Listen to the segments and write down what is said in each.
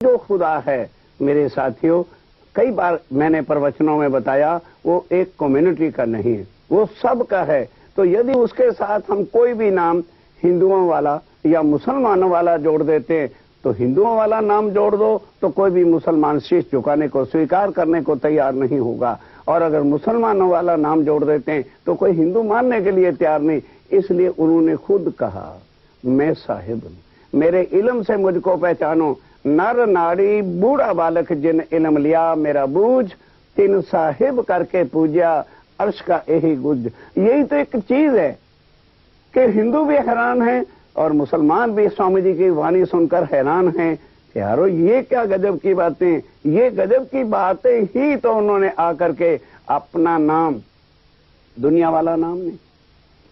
जो खुदा है मेरे साथियों, कई बार मैंने प्रवचनों में बताया, वो एक कम्युनिटी का नहीं है, वो सबका है। तो यदि उसके साथ हम कोई भी नाम हिंदुओं वाला या मुसलमानों वाला जोड़ देते हैं, तो हिंदुओं वाला नाम जोड़ दो तो कोई भी मुसलमान शीश झुकाने को, स्वीकार करने को तैयार नहीं होगा। और अगर मुसलमानों वाला नाम जोड़ देते हैं तो कोई हिंदू मानने के लिए तैयार नहीं। इसलिए उन्होंने खुद कहा, मैं साहिब हूं, मेरे इल्म से मुझको पहचानो, नर नारी बूढ़ा बालक जिन इल्म लिया, मेरा बूझ तिन साहिब करके पूजा, अर्श का यही गुज। यही तो एक चीज है कि हिंदू भी हैरान हैं और मुसलमान भी स्वामी जी की वाणी सुनकर हैरान हैं। यारो, ये क्या गजब की बातें, ये गजब की बातें ही तो उन्होंने आकर के अपना नाम दुनिया वाला नाम नहीं,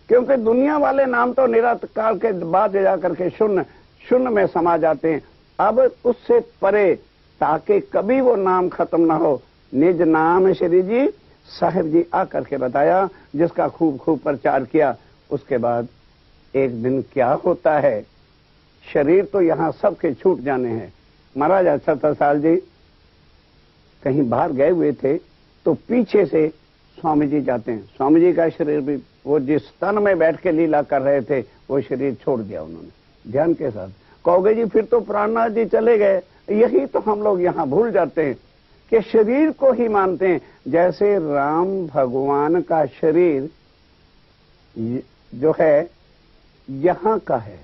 क्योंकि दुनिया वाले नाम तो निरंतर काल के बाद जाकर के शून्य शून्य में समा जाते हैं। अब उससे परे, ताकि कभी वो नाम खत्म ना हो, निज नाम श्री जी साहिब जी आकर के बताया, जिसका खूब खूब प्रचार किया। उसके बाद एक दिन क्या होता है, शरीर तो यहां सबके छूट जाने हैं। महाराज 78 साल जी कहीं बाहर गए हुए थे, तो पीछे से स्वामी जी जाते हैं। स्वामी जी का शरीर भी, वो जिस तन में बैठ के लीला कर रहे थे, वो शरीर छोड़ दिया उन्होंने ध्यान के साथ। कहोगे जी फिर तो प्राणनाथ जी चले गए। यही तो हम लोग यहां भूल जाते हैं कि शरीर को ही मानते हैं। जैसे राम भगवान का शरीर जो है यहां का है,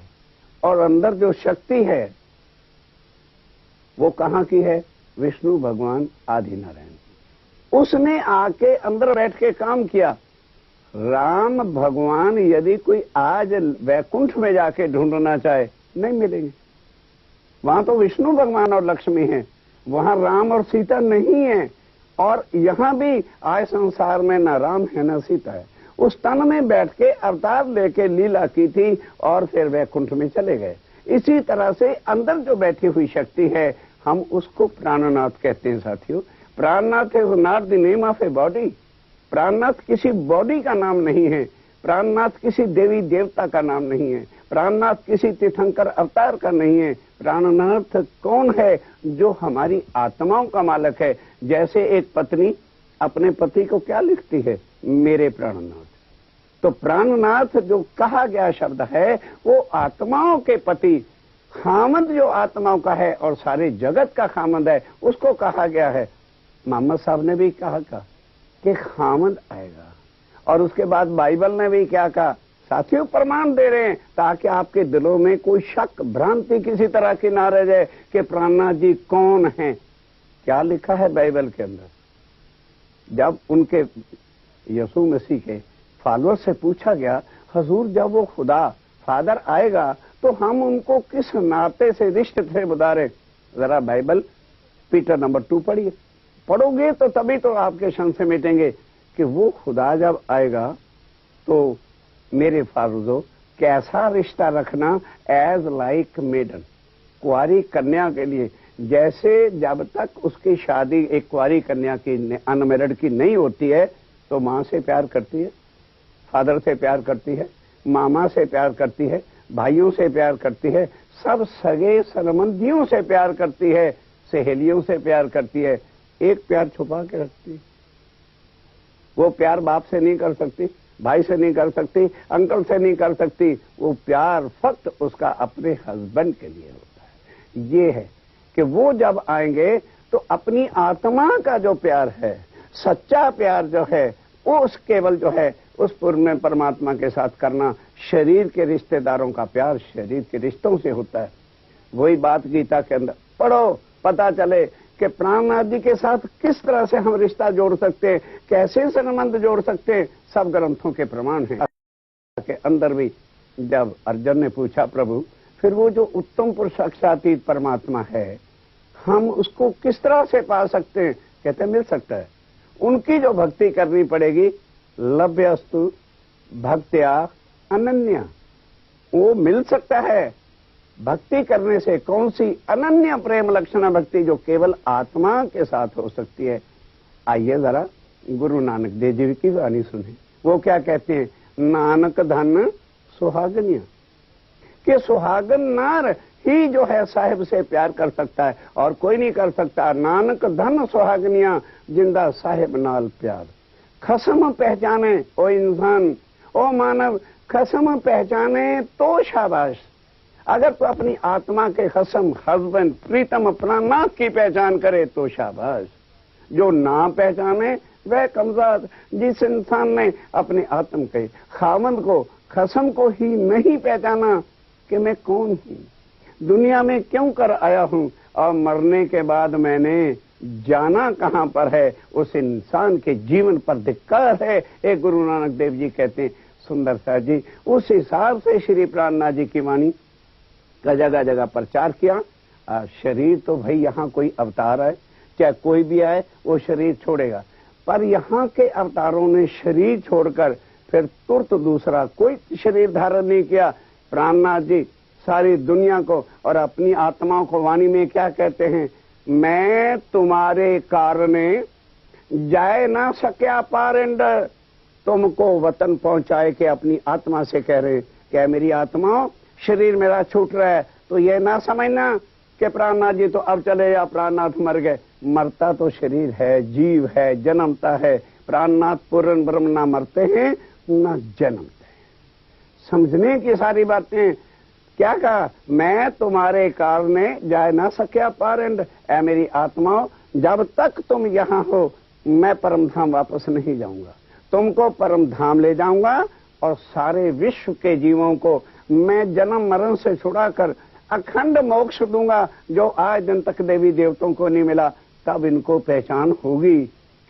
और अंदर जो शक्ति है वो कहां की है? विष्णु भगवान आदि नारायण। उसने आके अंदर बैठ के काम किया। राम भगवान यदि कोई आज वैकुंठ में जाके ढूंढना चाहे, नहीं मिलेंगे। वहां तो विष्णु भगवान और लक्ष्मी हैं, वहां राम और सीता नहीं है। और यहां भी आए संसार में न राम है न सीता है। उस तन में बैठ के अवतार लेके लीला की थी और फिर वैकुंठ में चले गए। इसी तरह से अंदर जो बैठी हुई शक्ति है, हम उसको प्राणनाथ कहते हैं साथियों। Prannath is not the name of a body. Prannath किसी बॉडी का नाम नहीं है, प्राणनाथ किसी देवी देवता का नाम नहीं है, प्राणनाथ किसी तीर्थंकर अवतार का नहीं है। प्राणनाथ कौन है? जो हमारी आत्माओं का मालिक है। जैसे एक पत्नी अपने पति को क्या लिखती है? मेरे प्राणनाथ। तो प्राणनाथ जो कहा गया शब्द है, वो आत्माओं के पति, खामद जो आत्माओं का है और सारे जगत का खामद है, उसको कहा गया है। मोहम्मद साहब ने भी कहा कि खामद आएगा। और उसके बाद बाइबल ने भी क्या कहा? साथियों प्रमाण दे रहे हैं ताकि आपके दिलों में कोई शक भ्रांति किसी तरह की ना रह जाए कि प्राणनाथ जी कौन है। क्या लिखा है बाइबल के अंदर? जब उनके यीशु मसीह के फॉलोअर से पूछा गया, हजूर जब वो खुदा फादर आएगा तो हम उनको किस नाते से रिश्ते से बुधारे? जरा बाइबल पीटर नंबर 2 पढ़िए, पढ़ोगे तो तभी तो आपके संशय मिटेंगे कि वो खुदा जब आएगा तो मेरे फारूजो कैसा रिश्ता रखना एज लाइक मेडन, कुंवारी कन्या के लिए। जैसे जब तक उसकी शादी एक कुंवारी कन्या की अनमेरिड की नहीं होती है, तो मां से प्यार करती है, फादर से प्यार करती है, मामा से प्यार करती है, भाइयों से प्यार करती है, सब सगे संबंधियों से प्यार करती है, सहेलियों से प्यार करती है। एक प्यार छुपा के रखती है। वो प्यार बाप से नहीं कर सकती, भाई से नहीं कर सकती, अंकल से नहीं कर सकती। वो प्यार फक्त उसका अपने हस्बैंड के लिए होता है। ये है कि वो जब आएंगे तो अपनी आत्मा का जो प्यार है, सच्चा प्यार जो है, वो उस केवल जो है उस पूर्ण में परमात्मा के साथ करना। शरीर के रिश्तेदारों का प्यार शरीर के रिश्तों से होता है। वही बात गीता के अंदर पढ़ो, पता चले कि प्राणनाथ जी के साथ किस तरह से हम रिश्ता जोड़ सकते हैं, कैसे संबंध जोड़ सकते हैं। सब ग्रंथों के प्रमाण हैं। के अंदर भी जब अर्जुन ने पूछा, प्रभु फिर वो जो उत्तम पुरुष साक्षातीत परमात्मा है, हम उसको किस तरह से पा सकते हैं? कहते मिल सकता है। उनकी जो भक्ति करनी पड़ेगी, लभ्यस्तु भक्त्या अनन्या, वो मिल सकता है। भक्ति करने से कौन सी अनन्य प्रेम लक्षणा भक्ति जो केवल आत्मा के साथ हो सकती है। आइए जरा गुरु नानक देव जी की वाणी सुने। वो क्या कहते हैं? नानक धन सुहागनिया, कि सुहागन नार ही जो है साहिब से प्यार कर सकता है और कोई नहीं कर सकता। नानक धन सुहागनियां जिंदा साहिब नाल प्यार। खसम पहचाने ओ इंसान, ओ मानव, खसम पहचाने तो शाबाश। अगर तो अपनी आत्मा के खसम, हस्बैंड, प्रीतम, प्राणनाथ की पहचान करे तो शाबाश। जो ना पहचाने वह कमजोर। जिस इंसान ने अपने आत्म के खामंद को, खसम को ही नहीं पहचाना कि मैं कौन हूं, दुनिया में क्यों कर आया हूं और मरने के बाद मैंने जाना कहां पर है, उस इंसान के जीवन पर धिक्कार है। एक गुरु नानक देव जी कहते हैं सुंदर सा जी, उस हिसाब से श्री प्राणनाथ जी की वाणी का जगह जगह प्रचार किया। शरीर तो भाई यहाँ कोई अवतार है, चाहे कोई भी आए वो शरीर छोड़ेगा, पर यहाँ के अवतारों ने शरीर छोड़कर फिर तुरंत दूसरा कोई शरीर धारण नहीं किया। प्राणनाथ जी सारी दुनिया को और अपनी आत्माओं को वाणी में क्या कहते हैं, मैं तुम्हारे कारणे जाए ना सक्या पारेंड, तुमको वतन पहुंचाए के अपनी आत्मा से कह रहे क्या मेरी आत्मा, शरीर मेरा छूट रहा है तो ये ना समझना कि प्राणनाथ जी तो अब चले या प्राणनाथ मर गए। मरता तो शरीर है, जीव है, जन्मता है। प्राणनाथ पूर्ण ब्रह्म ना मरते हैं ना जन्मते हैं। समझने की सारी बातें क्या कहा, मैं तुम्हारे कारणे जाए ना सक्या पारेंड, ऐ मेरी आत्मा जब तक तुम यहाँ हो मैं परम धाम वापस नहीं जाऊंगा, तुमको परम धाम ले जाऊंगा और सारे विश्व के जीवों को मैं जन्म मरण से छुड़ाकर अखंड मोक्ष दूंगा जो आज दिन तक देवी देवताओं को नहीं मिला। तब इनको पहचान होगी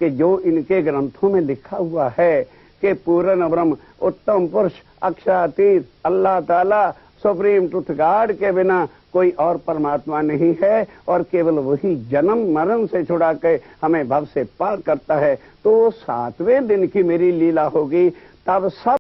कि जो इनके ग्रंथों में लिखा हुआ है कि पूर्ण ब्रह्म, उत्तम पुरुष, अक्षरातीत, अल्लाह ताला, सुप्रीम ट्रुथ गॉड के बिना कोई और परमात्मा नहीं है और केवल वही जन्म मरण से छुड़ा के हमें भव से पार करता है। तो 7वें दिन की मेरी लीला होगी, तब सब